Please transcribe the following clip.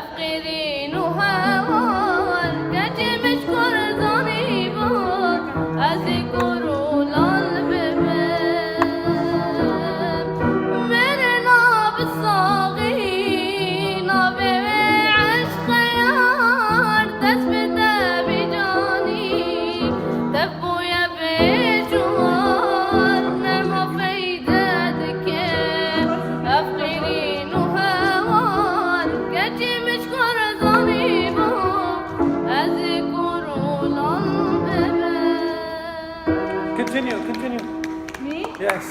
أفقرين وهوان كجي مشكور ظنيبون أذكر الألباب من ناب الصاغين بعشق يار تثبت بجاني تبو يا بجوار نما فيدتك أفقرين وهوان كجي مشكور ظنيبون أذكر الألباب. Continue. Me? Yes.